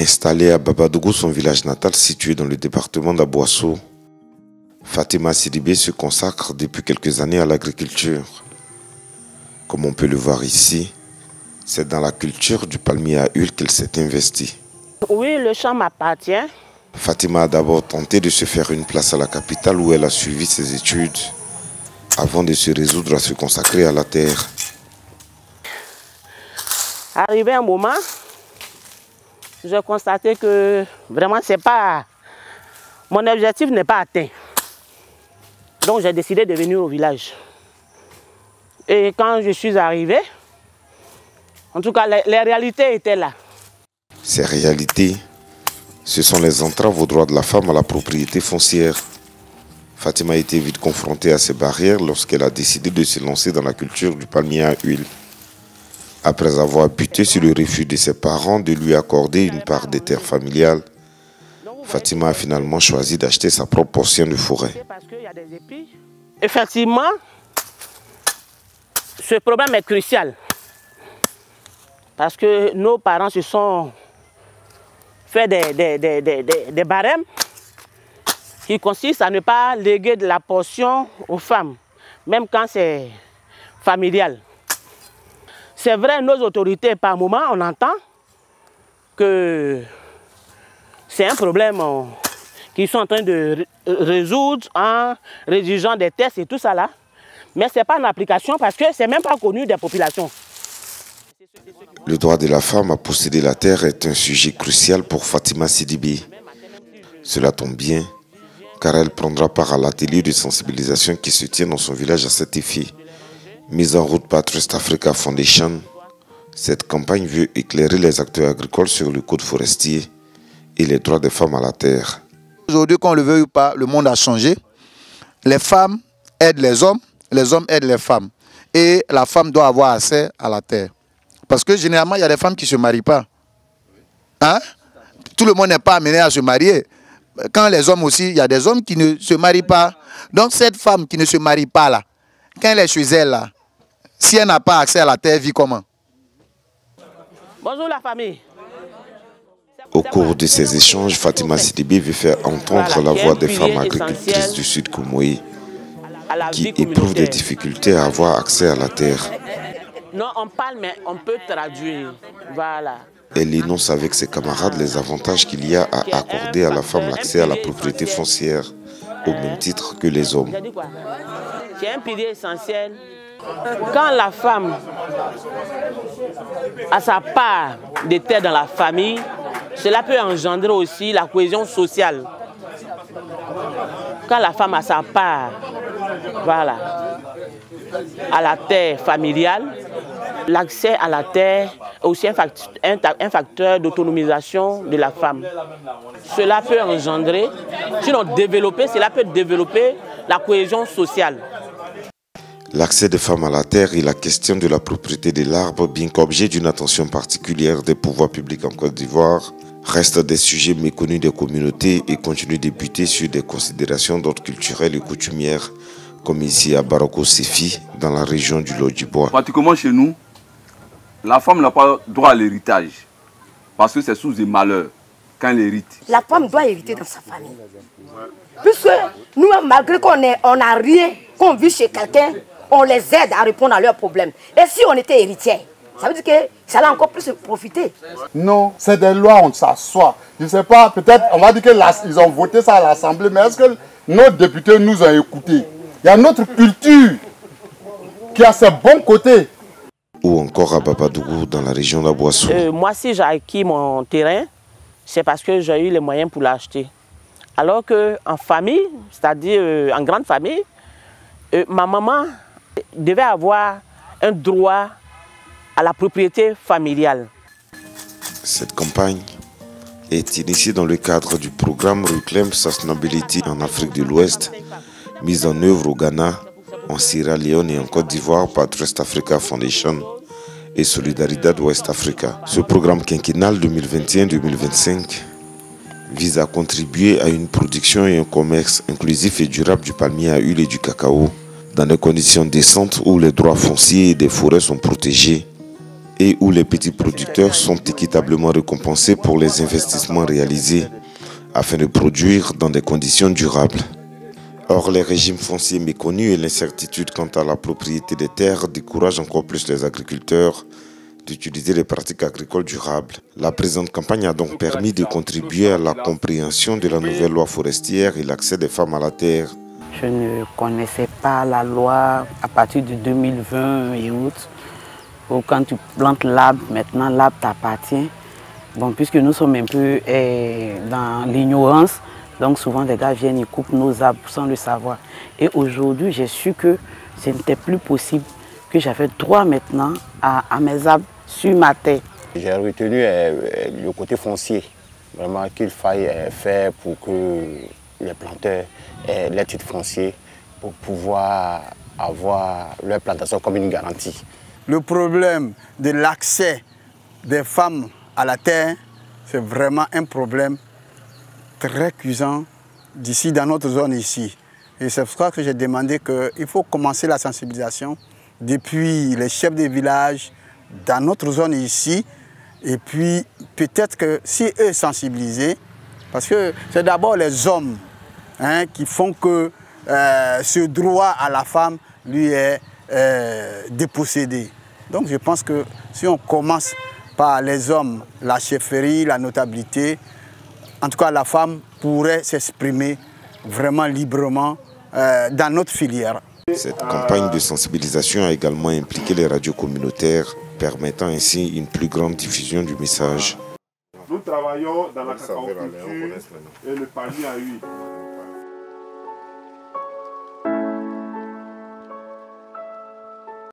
Installée à Babadougou, son village natal situé dans le département d'Abouasso, Fatima Sidibé se consacre depuis quelques années à l'agriculture. Comme on peut le voir ici, c'est dans la culture du palmier à huile qu'elle s'est investie. Oui, le champ m'appartient. Fatima a d'abord tenté de se faire une place à la capitale où elle a suivi ses études avant de se résoudre à se consacrer à la terre. Arrivé un moment, j'ai constaté que vraiment mon objectif n'est pas atteint. Donc j'ai décidé de venir au village. Et quand je suis arrivé, en tout cas les réalités étaient là. Ces réalités, ce sont les entraves aux droits de la femme à la propriété foncière. Fatima a été vite confrontée à ces barrières lorsqu'elle a décidé de se lancer dans la culture du palmier à huile. Après avoir buté sur le refus de ses parents de lui accorder une part des terres familiales, Fatima a finalement choisi d'acheter sa propre portion de forêt. Effectivement, ce problème est crucial. Parce que nos parents se sont fait des barèmes qui consistent à ne pas léguer de la portion aux femmes, même quand c'est familial. C'est vrai, nos autorités, par moment, on entend que c'est un problème qu'ils sont en train de résoudre en rédigeant des tests et tout ça là. Mais ce n'est pas en application parce que ce n'est même pas connu des populations. Le droit de la femme à posséder la terre est un sujet crucial pour Fatima Sidibé. Cela tombe bien, car elle prendra part à l'atelier de sensibilisation qui se tient dans son village à cet effet. Mise en route par Trust Africa Foundation, cette campagne veut éclairer les acteurs agricoles sur le code forestier et les droits des femmes à la terre. Aujourd'hui, qu'on le veuille ou pas, le monde a changé. Les femmes aident les hommes aident les femmes. Et la femme doit avoir accès à la terre. Parce que généralement, il y a des femmes qui ne se marient pas. Hein? Tout le monde n'est pas amené à se marier. Quand les hommes aussi, il y a des hommes qui ne se marient pas. Donc cette femme qui ne se marie pas là, quand elle est chez elle là, si elle n'a pas accès à la terre, elle vit comment? Bonjour la famille. Au cours de ces échanges, Fatima Sidibé veut faire entendre la voix des femmes agricultrices du Sud Koumoui qui éprouvent des difficultés à avoir accès à la terre. Non, on parle, mais on peut traduire. Voilà. Elle énonce avec ses camarades les avantages qu'il y a à accorder à la femme l'accès à la propriété foncière, au même titre que les hommes. C'est un pilier essentiel. Quand la femme a sa part de terre dans la famille, cela peut engendrer aussi la cohésion sociale. Quand la femme a sa part, voilà, à la terre familiale, l'accès à la terre est aussi un facteur d'autonomisation de la femme. Cela peut engendrer, sinon développer, cela peut développer la cohésion sociale. L'accès des femmes à la terre et la question de la propriété de l'arbre, bien qu'objet d'une attention particulière des pouvoirs publics en Côte d'Ivoire, restent des sujets méconnus des communautés et continuent de buter sur des considérations d'ordre culturel et coutumières, comme ici à Baroko Sefi, dans la région du Lodjibois. Pratiquement chez nous, la femme n'a pas droit à l'héritage, parce que c'est sous des malheurs quand elle hérite. La femme doit hériter dans sa famille. Puisque nous, malgré qu'on n'a rien, qu'on vit chez quelqu'un, on les aide à répondre à leurs problèmes. Et si on était héritier, ça veut dire que ça allait encore plus profiter. Non, c'est des lois, on s'assoit. Je ne sais pas, peut-être, on va dire qu'ils ont voté ça à l'Assemblée, mais est-ce que nos députés nous ont écoutés? Il y a notre culture qui a ses bons côtés. Ou encore à Babadougou, dans la région d'Abouasso. Moi, si j'ai acquis mon terrain, c'est parce que j'ai eu les moyens pour l'acheter. Alors qu'en famille, c'est-à-dire en grande famille, ma maman devait avoir un droit à la propriété familiale. Cette campagne est initiée dans le cadre du programme Reclaim Sustainability en Afrique de l'Ouest, mise en œuvre au Ghana, en Sierra Leone et en Côte d'Ivoire par Trust Africa Foundation et Solidaridad West Africa. Ce programme quinquennal 2021-2025 vise à contribuer à une production et un commerce inclusif et durable du palmier à huile et du cacao dans des conditions décentes où les droits fonciers et des forêts sont protégés et où les petits producteurs sont équitablement récompensés pour les investissements réalisés afin de produire dans des conditions durables. Or, les régimes fonciers méconnus et l'incertitude quant à la propriété des terres découragent encore plus les agriculteurs d'utiliser les pratiques agricoles durables. La présente campagne a donc permis de contribuer à la compréhension de la nouvelle loi forestière et l'accès des femmes à la terre. Je ne connaissais pas la loi à partir de 2020 et autres. Quand tu plantes l'arbre, maintenant l'arbre t'appartient. Bon, puisque nous sommes un peu dans l'ignorance, donc souvent les gars viennent et coupent nos arbres sans le savoir. Et aujourd'hui, j'ai su que ce n'était plus possible, que j'avais droit maintenant à mes arbres sur ma terre. J'ai retenu le côté foncier, vraiment qu'il faille faire pour que les planteurs aient les titres fonciers pour pouvoir avoir leur plantation comme une garantie. Le problème de l'accès des femmes à la terre, c'est vraiment un problème très cuisant d'ici, dans notre zone ici. Et c'est pour ça que j'ai demandé qu'il faut commencer la sensibilisation depuis les chefs des villages, dans notre zone ici. Et puis peut-être que si eux sensibilisés, parce que c'est d'abord les hommes qui font que ce droit à la femme lui est dépossédé. Donc je pense que si on commence par les hommes, la chefferie, la notabilité, en tout cas la femme pourrait s'exprimer vraiment librement dans notre filière. Cette campagne de sensibilisation a également impliqué les radios communautaires, permettant ainsi une plus grande diffusion du message. Nous travaillons dans la cacaoculture et le panier à huile.